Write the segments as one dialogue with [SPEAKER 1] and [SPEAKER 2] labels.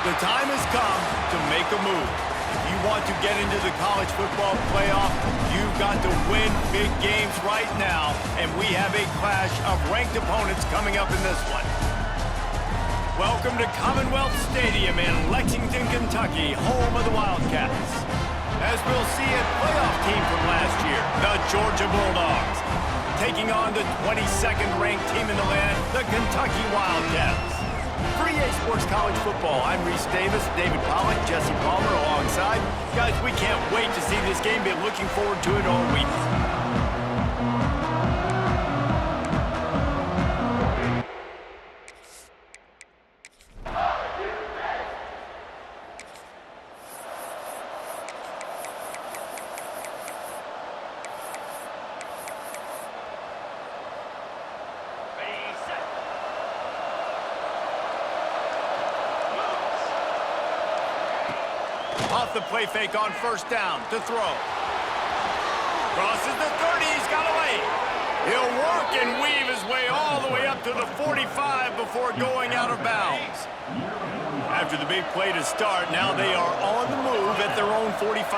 [SPEAKER 1] The time has come to make a move. If you want to get into the college football playoff, you've got to win big games right now, and we have a clash of ranked opponents coming up in this one. Welcome to Commonwealth Stadium in Lexington, Kentucky, home of the Wildcats. As we'll see a playoff team from last year, the Georgia Bulldogs, taking on the 22nd ranked team in the land, the Kentucky Wildcats. For EA Sports College Football, I'm Reese Davis, David Pollack, Jesse Palmer alongside. Guys, we can't wait to see this game. Been looking forward to it all week. Off the play fake on first down to throw. Crosses the 30, he's got away. He'll work and weave his way all the way up to the 45 before going out of bounds. After the big play to start, now they are on the move at their own 45.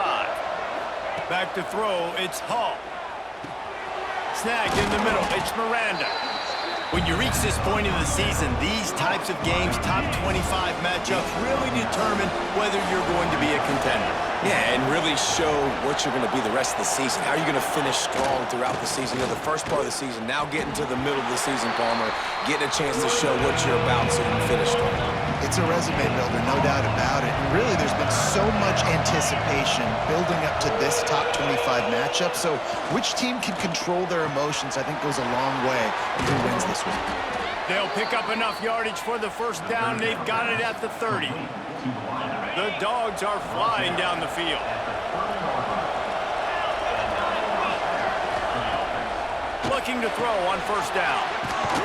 [SPEAKER 1] Back to throw, it's Hall. Snagged in the middle, it's Miranda. When you reach this point in the season, these types of games, top 25 matchups, really determine whether you're going to be a contender.
[SPEAKER 2] Yeah, and really show what you're going to be the rest of the season. How are you going to finish strong throughout the season? You know, the first part of the season, now getting to the middle of the season, Palmer, getting a chance to show what you're about so you can finish strong.
[SPEAKER 3] It's a resume builder, no doubt about it. And really, there's been so much anticipation building up to this top 25 matchup. So which team can control their emotions, I think, goes a long way in who wins this one.
[SPEAKER 1] They'll pick up enough yardage for the first down. They've got it at the 30. The Dogs are flying down the field. Looking to throw on first down.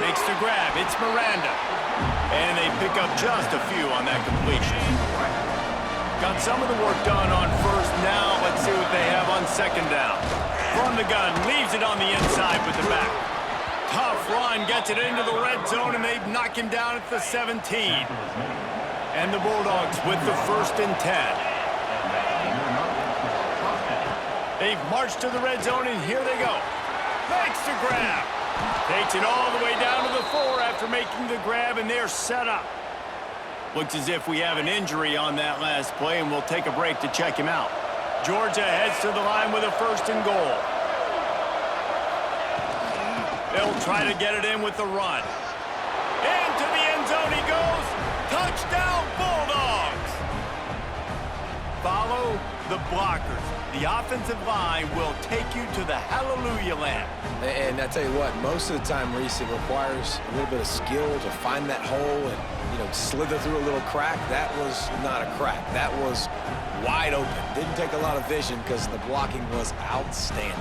[SPEAKER 1] Makes the grab. It's Miranda. And they pick up just a few on that completion. Got some of the work done on first. Now let's see what they have on second down. From the gun, leaves it on the inside with the back. Tough run, gets it into the red zone, and they knock him down at the 17. And the Bulldogs with the 1st and 10. They've marched to the red zone, and here they go. Makes the grab. Takes it all the way down to the 4 after making the grab, and they're set up. Looks as if we have an injury on that last play, and we'll take a break to check him out. Georgia heads to the line with a 1st and goal. They'll try to get it in with the run. Into the end zone he goes. Touchdown, Bulldogs! Follow the blockers. The offensive line will take you to the hallelujah land.
[SPEAKER 2] And I tell you what, most of the time, Reese, it requires a little bit of skill to find that hole and, you know, slither through a little crack. That was not a crack. That was wide open. Didn't take a lot of vision because the blocking was outstanding.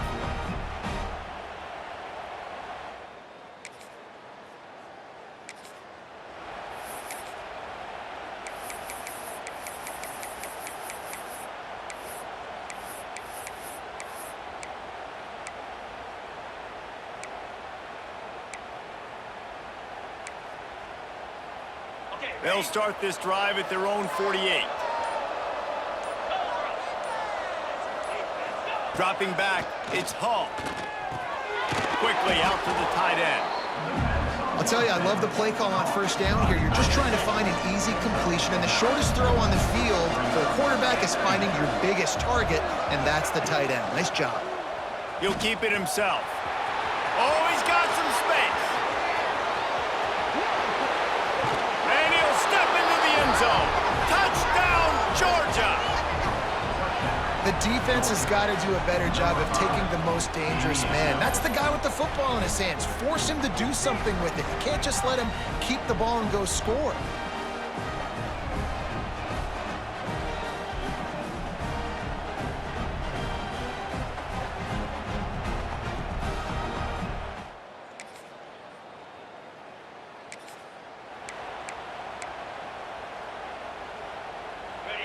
[SPEAKER 1] They'll start this drive at their own 48. Dropping back, it's Hall. Quickly out to the tight end.
[SPEAKER 3] I'll tell you, I love the play call on first down here. You're just trying to find an easy completion, and the shortest throw on the field for a quarterback is finding your biggest target, and that's the tight end. Nice job.
[SPEAKER 1] He'll keep it himself. Oh, he's got some space. And he'll step into the end zone. Touchdown, Georgia!
[SPEAKER 3] The defense has got to do a better job of taking the most dangerous man. That's the guy with the football in his hands. Force him to do something with it. You can't just let him keep the ball and go score.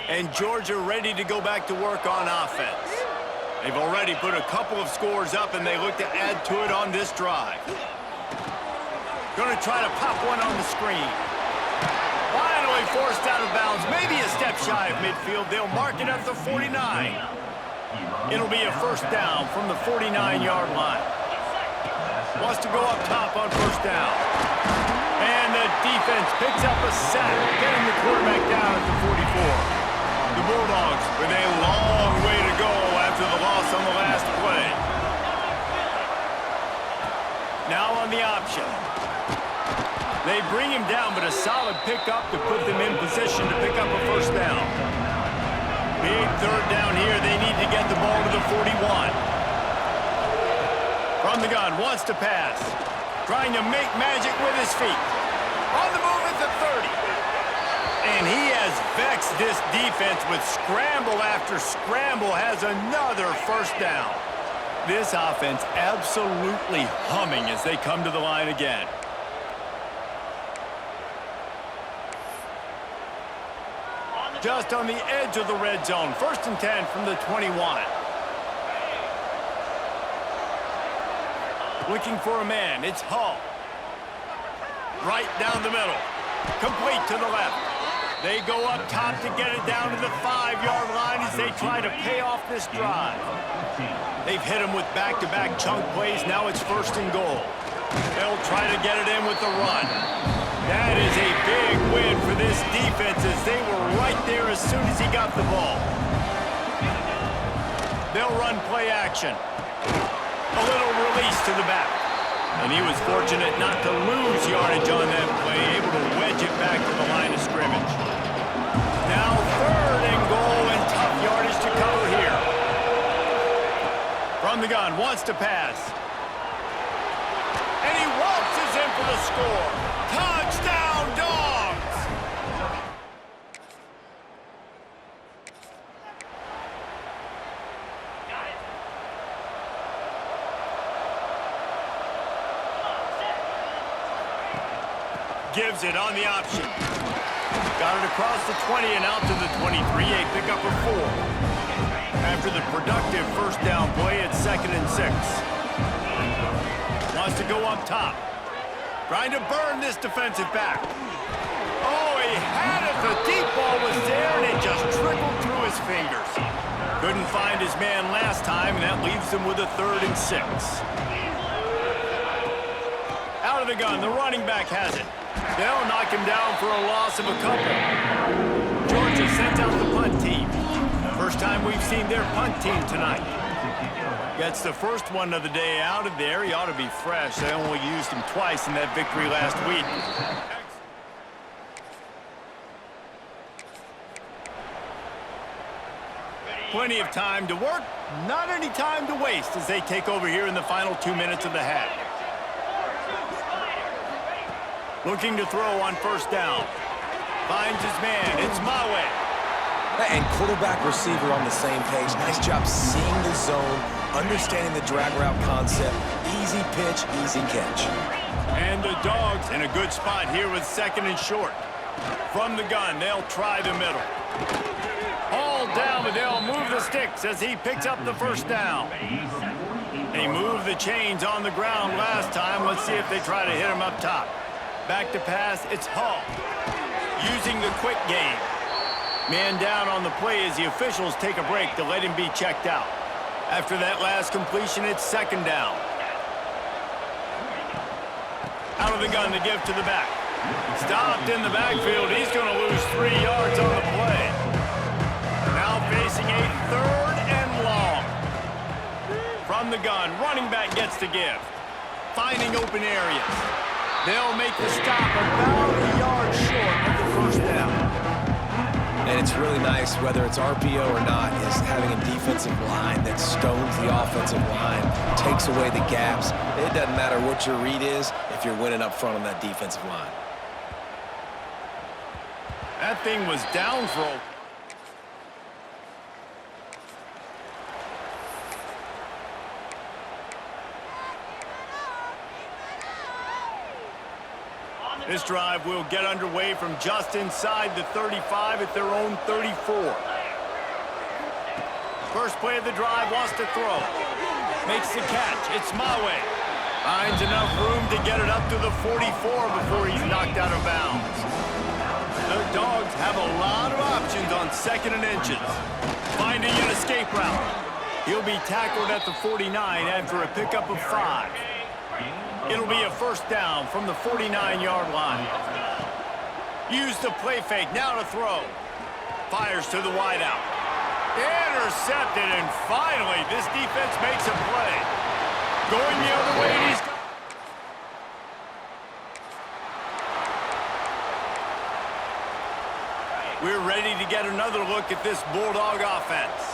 [SPEAKER 1] And Georgia ready to go back to work on offense. They've already put a couple of scores up, and they look to add to it on this drive. Going to try to pop one on the screen. Finally forced out out of bounds, maybe a step shy of midfield. They'll mark it at the 49. It'll be a first down from the 49-yard line. Wants to go up top on first down. And the defense picks up a sack, getting the quarterback down at the 44. The Bulldogs with a long way to go after the loss on the last play. Now on the option. They bring him down, but a solid pickup to put them in position to pick up a first down. Big third down here. They need to get the ball to the 41. From the gun, wants to pass. Trying to make magic with his feet. On the move at the 30. And he has vexed this defense with scramble after scramble, has another first down. This offense absolutely humming as they come to the line again. Just on the edge of the red zone. First and 10 from the 21. Looking for a man. It's Hall. Right down the middle. Complete to the left. They go up top to get it down to the 5-yard line as they try to pay off this drive. They've hit him with back-to-back chunk plays. Now it's first and goal. They'll try to get it in with the run. That is a big win for this defense as they were right there as soon as he got the ball. They'll run play action. A little release to the back. And he was fortunate not to lose yardage on that play, able to wedge it back to the line of scrimmage. Now third and goal and tough yardage to cover here. From the gun, wants to pass. And he waltzes in for the score. Touchdown, Dogs! Gives it on the option. Got it across the 20 and out to the 23. A pickup of 4. After the productive first down play, it's 2nd and 6. Wants to go up top. Trying to burn this defensive back. Oh, he had it. The deep ball was there, and it just trickled through his fingers. Couldn't find his man last time, and that leaves him with a 3rd and 6. Out of the gun, the running back has it. They'll knock him down for a loss of a couple. Georgia sends out the punt team. First time we've seen their punt team tonight. Gets the first one of the day out of there. He ought to be fresh. They only used him twice in that victory last week. Plenty of time to work, not any time to waste as they take over here in the final 2 minutes of the half. Looking to throw on first down. Finds his man. It's Mawe.
[SPEAKER 2] And quarterback receiver on the same page. Nice job seeing the zone, understanding the drag route concept. Easy pitch, easy catch.
[SPEAKER 1] And the Dogs in a good spot here with 2nd and short. From the gun, they'll try the middle. All down, but they'll move the sticks as he picks up the first down. They moved the chains on the ground last time. Let's see if they try to hit him up top. Back to pass, it's Hall. Using the quick game. Man down on the play as the officials take a break to let him be checked out. After that last completion, it's 2nd down. Out of the gun to give to the back. Stopped in the backfield. He's going to lose 3 yards on the play. Now facing a 3rd and long. From the gun, running back gets to give. Finding open areas. They'll make the stop about a yard short of the first down.
[SPEAKER 2] And it's really nice, whether it's RPO or not, is having a defensive line that stones the offensive line, takes away the gaps. It doesn't matter what your read is if you're winning up front on that defensive line.
[SPEAKER 1] That thing was down for a... This drive will get underway from just inside the 35 at their own 34. First play of the drive, wants to throw. Makes the catch. It's Mawe. Finds enough room to get it up to the 44 before he's knocked out of bounds. The Dogs have a lot of options on 2nd and inches. Finding an escape route. He'll be tackled at the 49 after a pickup of 5. It'll be a first down from the 49-yard line. Use the play fake, now to throw. Fires to the wideout. Intercepted, and finally, this defense makes a play. Going the other way, and he's... We're ready to get another look at this Bulldog offense.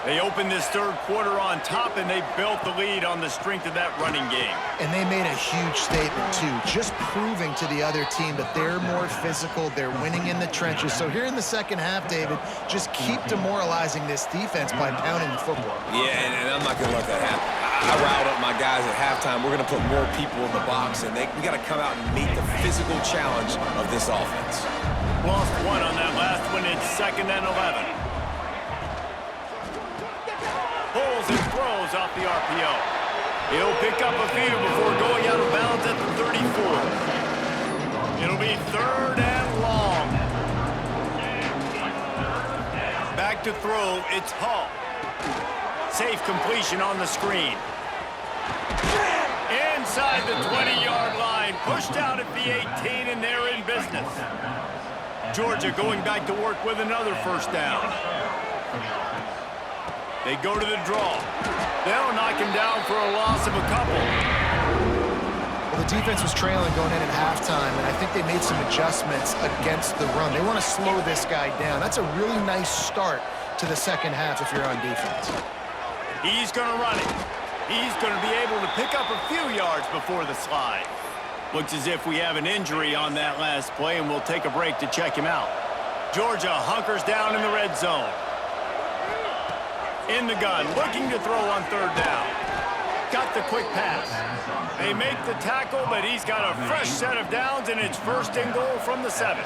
[SPEAKER 1] They opened this third quarter on top, and they built the lead on the strength of that running game.
[SPEAKER 3] And they made a huge statement, too, just proving to the other team that they're more physical, they're winning in the trenches. So here in the second half, David, just keep demoralizing this defense by pounding the football.
[SPEAKER 2] Yeah, and I'm not going to let that happen. I riled up my guys at halftime. We're going to put more people in the box, and we got to come out and meet the physical challenge of this offense.
[SPEAKER 1] Lost one on that last one. It's 2nd and 11. Pulls and throws off the RPO. He'll pick up a few before going out of bounds at the 34. It'll be 3rd and long. Back to throw, it's Hall. Safe completion on the screen. Inside the 20-yard line, pushed out at the 18, and they're in business. Georgia going back to work with another first down. They go to the draw. They'll knock him down for a loss of a couple.
[SPEAKER 3] Well, the defense was trailing going in at halftime, and I think they made some adjustments against the run. They want to slow this guy down. That's a really nice start to the second half if you're on defense.
[SPEAKER 1] He's going to run it. He's going to be able to pick up a few yards before the slide. Looks as if we have an injury on that last play, and we'll take a break to check him out. Georgia hunkers down in the red zone. In the gun, looking to throw on 3rd down. Got the quick pass. They make the tackle, but he's got a fresh set of downs, and it's 1st and goal from the 7.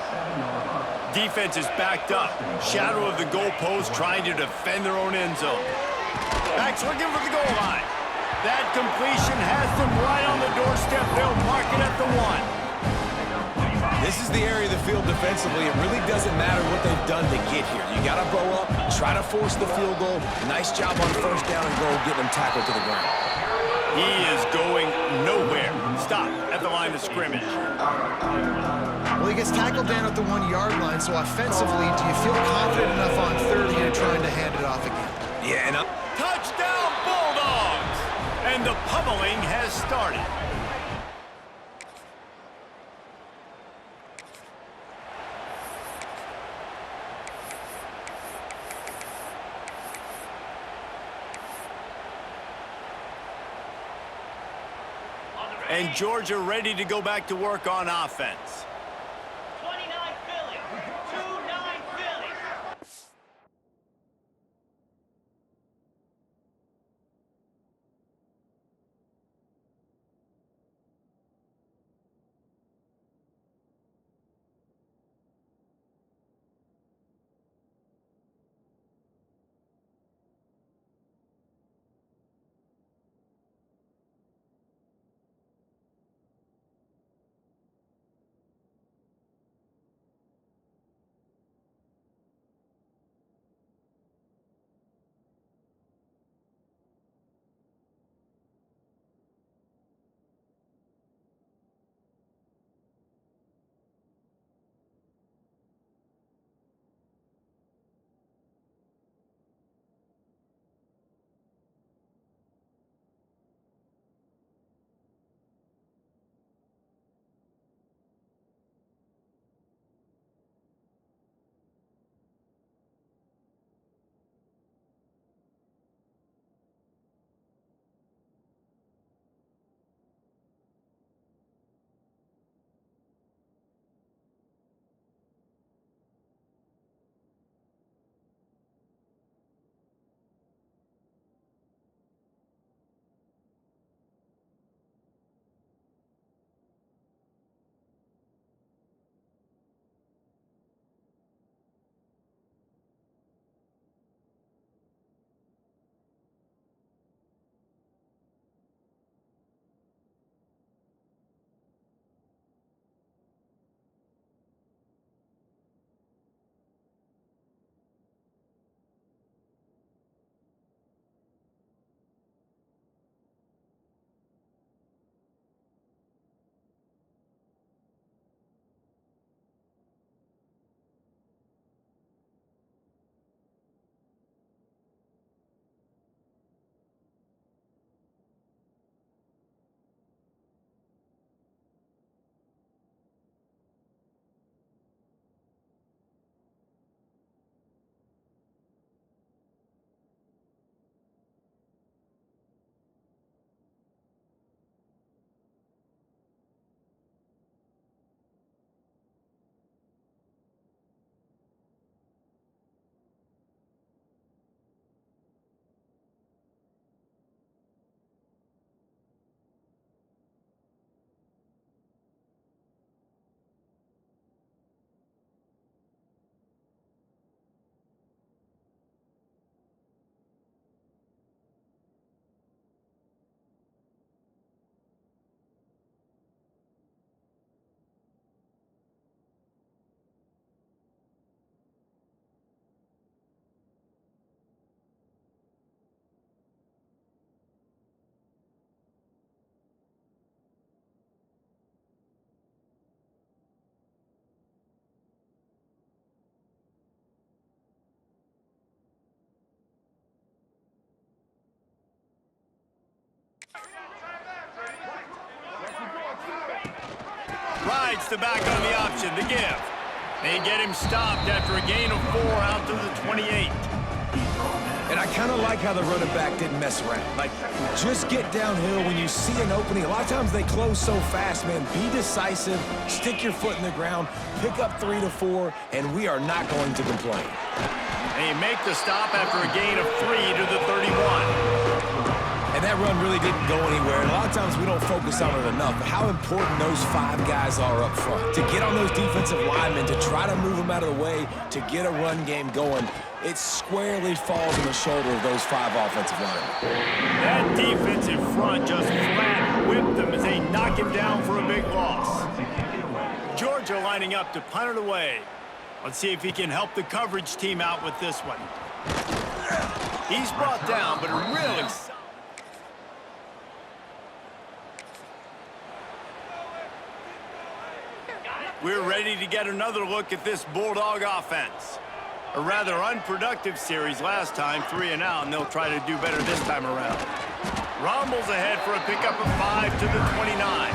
[SPEAKER 1] Defense is backed up. Shadow of the goalpost, trying to defend their own end zone. Backs looking for the goal line. That completion has them right on the doorstep. They'll mark it at the 1.
[SPEAKER 2] This is the area of the field defensively. It really doesn't matter what they've done to get here. You got to bow up, try to force the field goal. Nice job on 1st down and goal, getting them tackled to the ground.
[SPEAKER 1] He is going nowhere. Stop at the line of scrimmage.
[SPEAKER 3] Well, he gets tackled down at the 1-yard line, so offensively, do you feel confident enough on 3rd here trying to hand it off again?
[SPEAKER 2] Yeah, and
[SPEAKER 1] Touchdown, Bulldogs! And the pummeling has started. And Georgia ready to go back to work on offense.
[SPEAKER 4] 29 Philly, 2-9 Philly.
[SPEAKER 1] Rides the back on the option, the give. They get him stopped after a gain of 4 out to the 28.
[SPEAKER 2] And I kind of like how the running back didn't mess around. Like, just get downhill when you see an opening. A lot of times they close so fast, man. Be decisive, stick your foot in the ground, pick up 3 to 4, and we are not going to complain.
[SPEAKER 1] They make the stop after a gain of 3 to the 31.
[SPEAKER 2] And that run really didn't go anywhere. And a lot of times we don't focus on it enough, but how important those 5 guys are up front. To get on those defensive linemen, to try to move them out of the way, to get a run game going, it squarely falls on the shoulder of those 5 offensive linemen.
[SPEAKER 1] That defensive front just flat whipped them as they knock him down for a big loss. Georgia lining up to punt it away. Let's see if he can help the coverage team out with this one. He's brought down, but really... We're ready to get another look at this Bulldog offense. A rather unproductive series last time, 3 and out, and they'll try to do better this time around. Rumbles ahead for a pickup of 5 to the 29.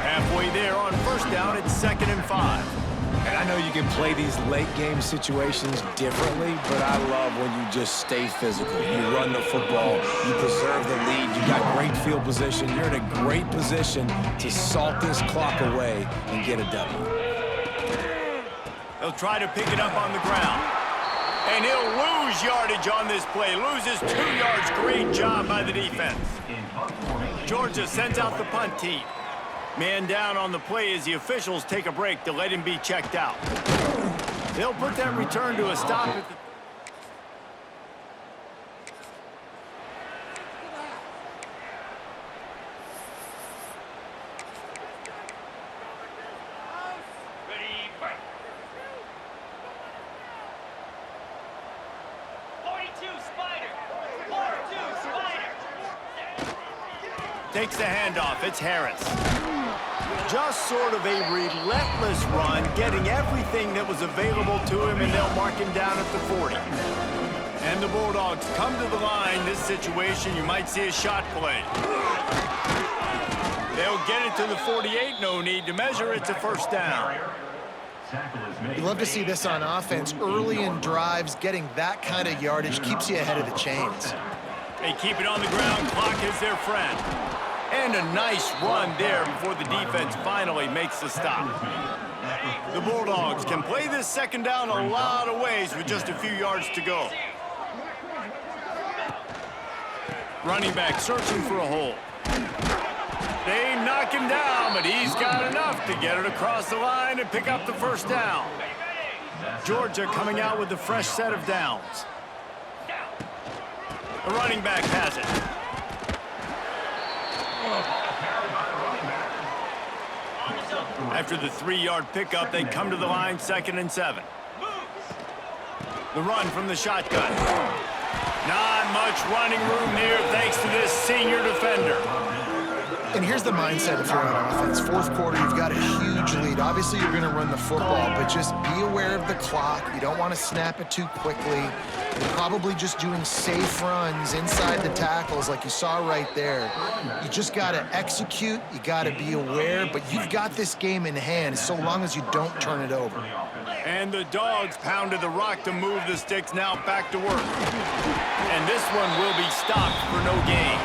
[SPEAKER 1] Halfway there on first down, it's 2nd and 5.
[SPEAKER 2] And I know you can play these late-game situations differently, but I love when you just stay physical. You run the football, you preserve the lead, you got great field position. You're in a great position to salt this clock away and get a W.
[SPEAKER 1] They'll try to pick it up on the ground. And he'll lose yardage on this play. Loses 2 yards. Great job by the defense. Georgia sends out the punt team. Man down on the play as the officials take a break to let him be checked out. They'll put that return to a stop at the...
[SPEAKER 4] Ready, fight. 42 Spider. 4-2 Spider.
[SPEAKER 1] Takes the handoff. It's Harris. Just sort of a relentless run, getting everything that was available to him, and they'll mark him down at the 40. And the Bulldogs come to the line. This situation, you might see a shot play. They'll get it to the 48. No need to measure. It's a first down.
[SPEAKER 3] You love to see this on offense. Early in drives, getting that kind of yardage keeps you ahead of the chains.
[SPEAKER 1] They keep it on the ground. Clock is their friend. And a nice run there before the defense finally makes the stop. The Bulldogs can play this second down a lot of ways with just a few yards to go. Running back searching for a hole. They knock him down, but he's got enough to get it across the line and pick up the first down. Georgia coming out with a fresh set of downs. The running back has it. After the 3-yard pickup, they come to the line, 2nd and 7. The run from the shotgun. Not much running room here thanks to this senior defender.
[SPEAKER 3] And here's the mindset if you're on offense. Fourth quarter, you've got a huge lead. Obviously, you're going to run the football, but just be aware of the clock. You don't want to snap it too quickly. You're probably just doing safe runs inside the tackles like you saw right there. You just got to execute. You got to be aware, but you've got this game in hand so long as you don't turn it over.
[SPEAKER 1] And the Dogs pounded the rock to move the sticks, now back to work. And this one will be stopped for no gain.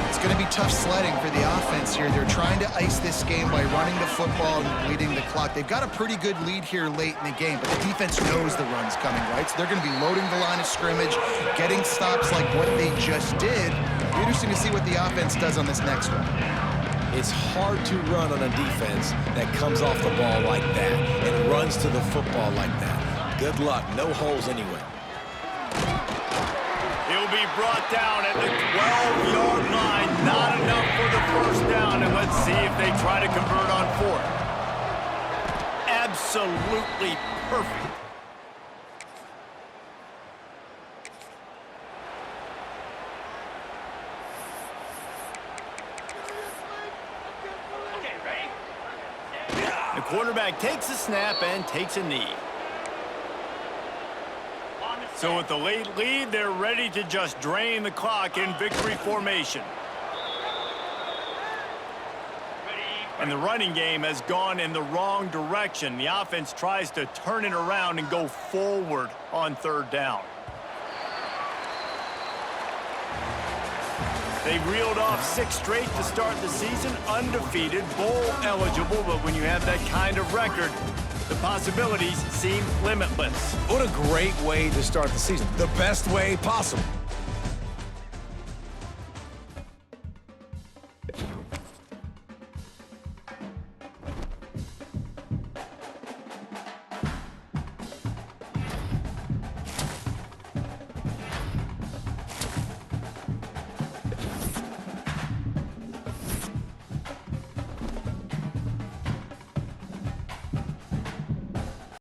[SPEAKER 3] It's going to be tough sledding for the offense here. They're trying to ice this game by running the football and bleeding the clock. They've got a pretty good lead here late in the game, but the defense knows the run's coming, right? So they're going to be loading the line of scrimmage, getting stops like what they just did. It'll be interesting to see what the offense does on this next one.
[SPEAKER 2] It's hard to run on a defense that comes off the ball like that and runs to the football like that. Good luck. No holes anyway.
[SPEAKER 1] He'll be brought down at the 12-yard line. Not enough for the first down, and let's see if they try to convert on 4th. Absolutely perfect.
[SPEAKER 4] Okay, ready?
[SPEAKER 1] The quarterback takes a snap and takes a knee.
[SPEAKER 4] On the
[SPEAKER 1] So with the late lead, they're ready to just drain the clock in victory formation. And the running game has gone in the wrong direction. The offense tries to turn it around and go forward on third down. They reeled off 6 straight to start the season, undefeated, bowl eligible, but when you have that kind of record, the possibilities seem limitless.
[SPEAKER 2] What a great way to start the season. The best way possible.